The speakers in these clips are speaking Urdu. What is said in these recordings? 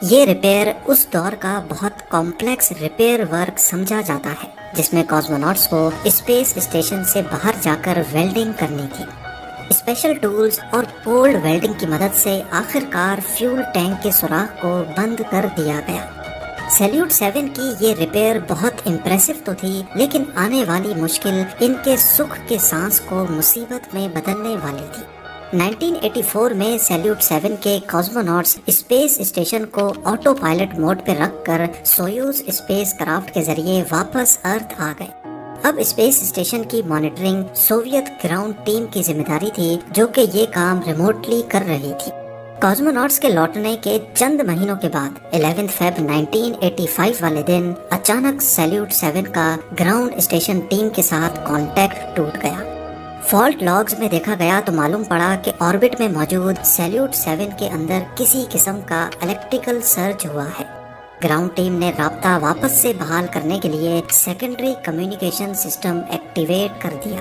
یہ ریپیئر اس دور کا بہت کمپلیکس ریپیئر ورک سمجھا جاتا ہے جس میں کاسموناٹس کو اسپیس اسٹیشن سے باہر جا کر ویلڈنگ کرنی تھی۔ اسپیشل ٹولز اور کولڈ ویلڈنگ کی مدد سے آخر کار فیول ٹینک کے سوراخ کو بند کر دیا گیا۔ سیلیوٹ 7 کی یہ ریپیئر بہت امپریسو تو تھی، لیکن آنے والی مشکل ان کے سکھ کے سانس کو مصیبت میں بدلنے والی تھی۔ 1984 میں سیلیوٹ 7 کے کاسموناٹس اسپیس اسٹیشن کو آٹو پائلٹ موڈ پہ رکھ کر سویوز اسپیس کرافٹ کے ذریعے واپس ارتھ آ گئے۔ اب اسپیس اسٹیشن کی مانیٹرنگ سوویت گراؤنڈ ٹیم کی ذمہ داری تھی، جو کہ یہ کام ریموٹلی کر رہی تھی۔ کاسموناٹس کے لوٹنے کے چند مہینوں کے بعد 11 فیب 1985 والے دن اچانک سیلیوٹ 7 کا گراؤنڈ اسٹیشن ٹیم کے ساتھ کانٹیکٹ ٹوٹ گیا۔ فالٹ لاگز میں دیکھا گیا تو معلوم پڑا کہ آربٹ میں موجود سیلیوٹ 7 کے اندر کسی قسم کا الیکٹریکل سرج ہوا ہے۔ گراؤنڈ ٹیم نے رابطہ واپس سے بحال کرنے کے لیے سیکنڈری کمیونیکیشن سسٹم ایکٹیویٹ کر دیا۔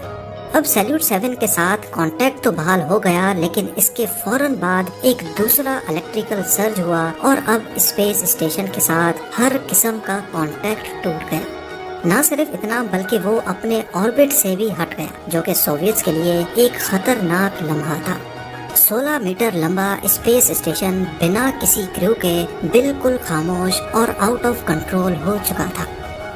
اب سیلیوٹ 7 کے ساتھ کانٹیکٹ تو بحال ہو گیا، لیکن اس کے فوراً بعد ایک دوسرا الیکٹریکل سرج ہوا اور اب اسپیس اسٹیشن کے ساتھ ہر قسم کا کانٹیکٹ ٹوٹ گیا۔ نہ صرف اتنا بلکہ وہ اپنے آربٹ سے بھی ہٹ گیا، جو کہ سوویتس کے لیے ایک خطرناک لمحہ تھا۔ 16 میٹر لمبا اسپیس اسٹیشن بنا کسی کریو کے بالکل خاموش اور آؤٹ آف کنٹرول ہو چکا تھا۔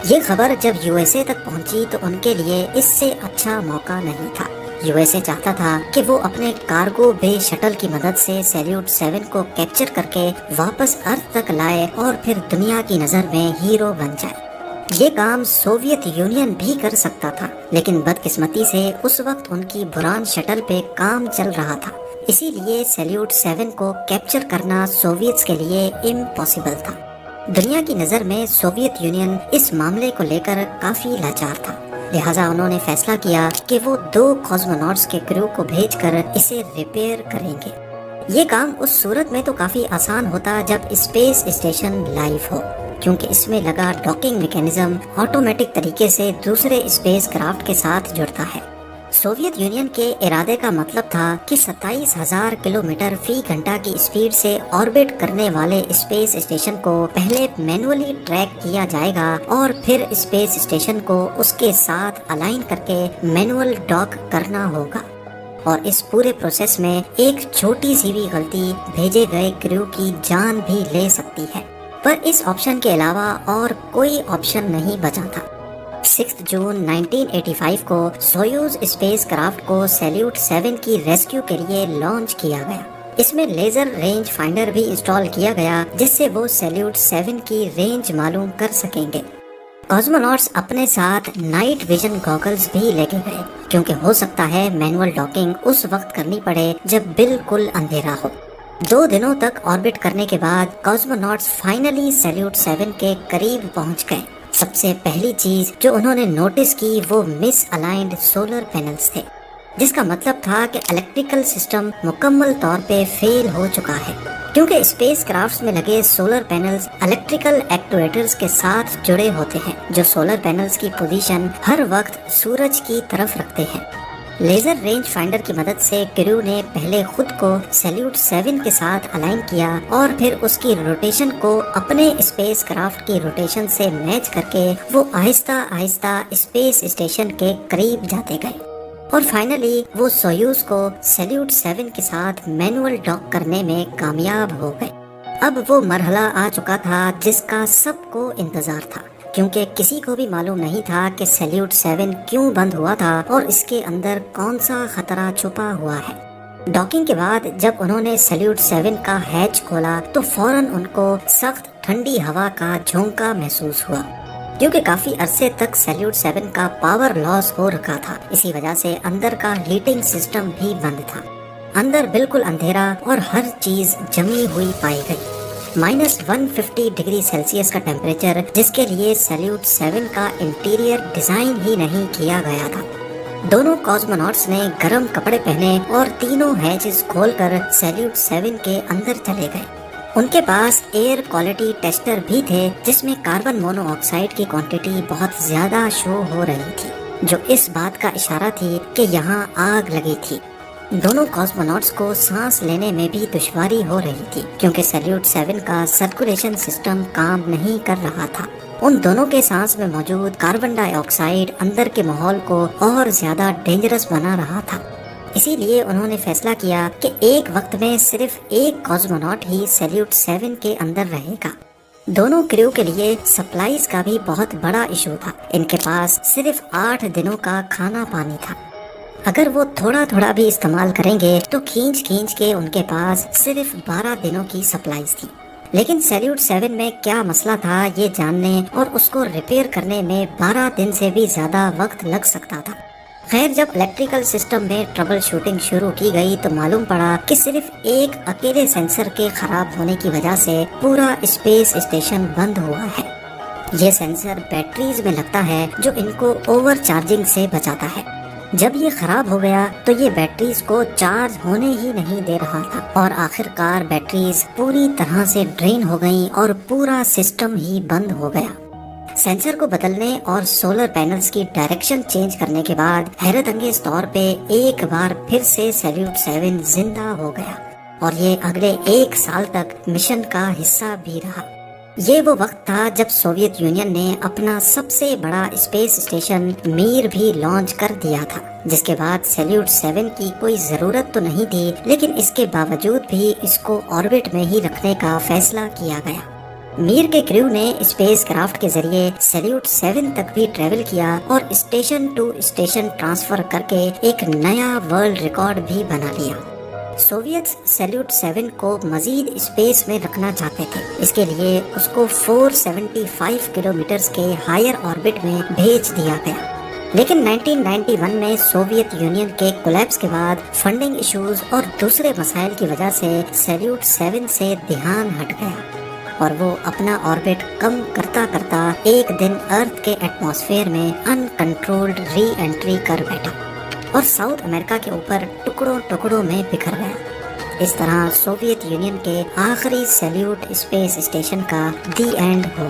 یہ خبر جب یو ایس اے تک پہنچی تو ان کے لیے اس سے اچھا موقع نہیں تھا۔ یو ایس اے چاہتا تھا کہ وہ اپنے کارگو بے شٹل کی مدد سے سیلیوٹ 7 کو کیپچر کر کے واپس ارتھ تک لائے اور پھر دنیا کی نظر میں ہیرو بن جائے۔ یہ کام سوویت یونین بھی کر سکتا تھا، لیکن بدقسمتی سے اس وقت ان کی بران شٹل پہ کام چل رہا تھا، اسی لیے سیلیوٹ 7 کو کیپچر کرنا سوویتس کے لیے امپاسبل تھا۔ دنیا کی نظر میں سوویت یونین اس معاملے کو لے کر کافی لاچار تھا، لہٰذا انہوں نے فیصلہ کیا کہ وہ 2 کاسموناٹس کے کریو کو بھیج کر اسے ریپیئر کریں گے۔ یہ کام اس صورت میں تو کافی آسان ہوتا جب اسپیس اسٹیشن لائیو ہو، کیونکہ اس میں لگا ڈاکنگ میکینزم آٹومیٹک طریقے سے دوسرے اسپیس کرافٹ کے ساتھ جڑتا ہے۔ سوویت یونین کے ارادے کا مطلب تھا کہ 27,000 کلومیٹر فی گھنٹہ کی اسپیڈ سے آربٹ کرنے والے اسپیس اسٹیشن کو پہلے مینولی ٹریک کیا جائے گا اور پھر اسپیس اسٹیشن کو اس کے ساتھ الائن کر کے مینول ڈاک کرنا ہوگا، اور اس پورے پروسیس میں ایک چھوٹی سی بھی غلطی بھیجے گئے کریو کی جان بھی لے سکتی ہے، پر اس آپشن کے علاوہ اور کوئی آپشن نہیں بچا تھا۔ 6 جون 1985 کو سویوز اسپیس کرافٹ کو سیلیوٹ 7 کی ریسکیو کے لیے لانچ کیا گیا۔ اس میں لیزر رینج فائنڈر بھی انسٹال کیا گیا، جس سے وہ سیلیوٹ 7 کی رینج معلوم کر سکیں گے۔ کاسموناٹس اپنے ساتھ نائٹ ویژن گاگلز بھی لے کے گئے، کیونکہ ہو سکتا ہے مینول ڈاکنگ اس وقت کرنی پڑے جب بالکل اندھیرا ہو۔ 2 دنوں تک آربٹ کرنے کے بعد کاسموناٹس فائنلی سیلیوٹ 7 کے قریب پہنچ گئے۔ سب سے پہلی چیز جو انہوں نے نوٹس کی وہ مس الائنڈ سولر پینلز تھے، جس کا مطلب تھا کہ الیکٹریکل سسٹم مکمل طور پہ فیل ہو چکا ہے، کیونکہ اسپیس کرافٹس میں لگے سولر پینلز الیکٹریکل ایکٹویٹرز کے ساتھ جڑے ہوتے ہیں، جو سولر پینلز کی پوزیشن ہر وقت سورج کی طرف رکھتے ہیں۔ لیزر رینج فائنڈر کی مدد سے کریو نے پہلے خود کو سیلیوٹ 7 کے ساتھ الائن کیا اور پھر اس کی روٹیشن کو اپنے اسپیس کرافٹ کی روٹیشن سے میچ کر کے وہ آہستہ آہستہ اسپیس اسٹیشن کے قریب جاتے گئے، اور فائنلی وہ سویوز کو سیلیوٹ 7 کے ساتھ مینول ڈاک کرنے میں کامیاب ہو گئے۔ اب وہ مرحلہ آ چکا تھا جس کا سب کو انتظار تھا، کیونکہ کسی کو بھی معلوم نہیں تھا کہ سیلیوٹ 7 کیوں بند ہوا تھا اور اس کے اندر کون سا خطرہ چھپا ہوا ہے۔ ڈاکنگ کے بعد جب انہوں نے سیلیوٹ 7 کا ہیچ کھولا تو فوراً ان کو سخت ٹھنڈی ہوا کا جھونکا محسوس ہوا، کیونکہ کافی عرصے تک سیلیوٹ 7 کا پاور لاس ہو رکھا تھا، اسی وجہ سے اندر کا ہیٹنگ سسٹم بھی بند تھا۔ اندر بالکل اندھیرا اور ہر چیز جمی ہوئی پائی گئی۔ -150 ڈگری سیلسیس کا ٹیمپریچر، جس کے لیے سیلیوٹ 7 کا انٹیریئر ڈیزائن ہی نہیں کیا گیا تھا۔ دونوں کاسموناٹس نے گرم کپڑے پہنے اور تینوں ہیچز کھول کر سیلیوٹ 7 کے اندر چلے گئے۔ ان کے پاس ایئر کوالٹی ٹیسٹر بھی تھے، جس میں کاربن مونو آکسائڈ کی کوانٹٹی بہت زیادہ شو ہو رہی تھی، جو اس بات کا اشارہ تھی کہ یہاں آگ لگی تھی۔ دونوں کاسموناٹس کو سانس لینے میں بھی دشواری ہو رہی تھی کیونکہ سیلیوٹ 7 کا سرکولیشن سسٹم کام نہیں کر رہا تھا۔ ان دونوں کے سانس میں موجود کاربن ڈائی آکسائڈ اندر کے ماحول کو اور زیادہ ڈینجرس بنا رہا تھا۔ اسی لیے انہوں نے فیصلہ کیا کہ ایک وقت میں صرف ایک کاسموناٹ ہی سیلیوٹ 7 کے اندر رہے گا۔ دونوں کریو کے لیے سپلائیز کا بھی بہت بڑا ایشو تھا۔ ان کے پاس صرف 8 دنوں کا کھانا پانی تھا۔ اگر وہ تھوڑا تھوڑا بھی استعمال کریں گے تو کھینچ کے ان کے پاس صرف 12 دنوں کی سپلائیز تھی۔ لیکن سیلیوٹ 7 میں کیا مسئلہ تھا یہ جاننے اور اس کو ریپیئر کرنے میں 12 دن سے بھی زیادہ وقت لگ سکتا تھا۔ خیر، جب الیکٹریکل سسٹم میں ٹربل شوٹنگ شروع کی گئی تو معلوم پڑا کہ صرف ایک اکیلے سینسر کے خراب ہونے کی وجہ سے پورا اسپیس اسٹیشن بند ہوا ہے۔ یہ سینسر بیٹریز میں لگتا ہے جو ان کو اوور چارجنگ سے بچاتا ہے۔ جب یہ خراب ہو گیا تو یہ بیٹریز کو چارج ہونے ہی نہیں دے رہا تھا اور آخر کار بیٹریز پوری طرح سے ڈرین ہو گئیں اور پورا سسٹم ہی بند ہو گیا۔ سینسر کو بدلنے اور سولر پینلز کی ڈائریکشن چینج کرنے کے بعد حیرت انگیز طور پہ ایک بار پھر سے سیلیوٹ 7 زندہ ہو گیا اور یہ اگلے 1 سال تک مشن کا حصہ بھی رہا۔ یہ وہ وقت تھا جب سوویت یونین نے اپنا سب سے بڑا اسپیس اسٹیشن میر بھی لانچ کر دیا تھا، جس کے بعد سیلیوٹ 7 کی کوئی ضرورت تو نہیں تھی، لیکن اس کے باوجود بھی اس کو آربٹ میں ہی رکھنے کا فیصلہ کیا گیا۔ میر کے کریو نے اسپیس کرافٹ کے ذریعے سیلیوٹ 7 تک بھی ٹریول کیا اور اسٹیشن ٹو اسٹیشن ٹرانسفر کر کے ایک نیا ورلڈ ریکارڈ بھی بنا لیا۔ سوویتس سیلیوٹ 7 کو مزید اسپیس میں رکھنا چاہتے تھے، اس کے لیے اس کو 475 کلومیٹرز کے ہائر آربٹ میں بھیج دیا گیا۔ لیکن 1991 میں سوویت یونین کے کولیپس کے بعد فنڈنگ ایشوز اور دوسرے مسائل کی وجہ سے سیلیوٹ 7 سے دھیان ہٹ گیا اور وہ اپنا آربٹ کم کرتا کرتا ایک دن ارتھ کے ایٹماسفیئر میں ان کنٹرولڈ ری انٹری کر بیٹھا اور ساؤتھ امریکہ کے اوپر ٹکڑوں میں بکھر گیا۔ اس طرح سوویت یونین کے آخری سیلیوٹ اسپیس اسٹیشن کا دی اینڈ ہو گیا۔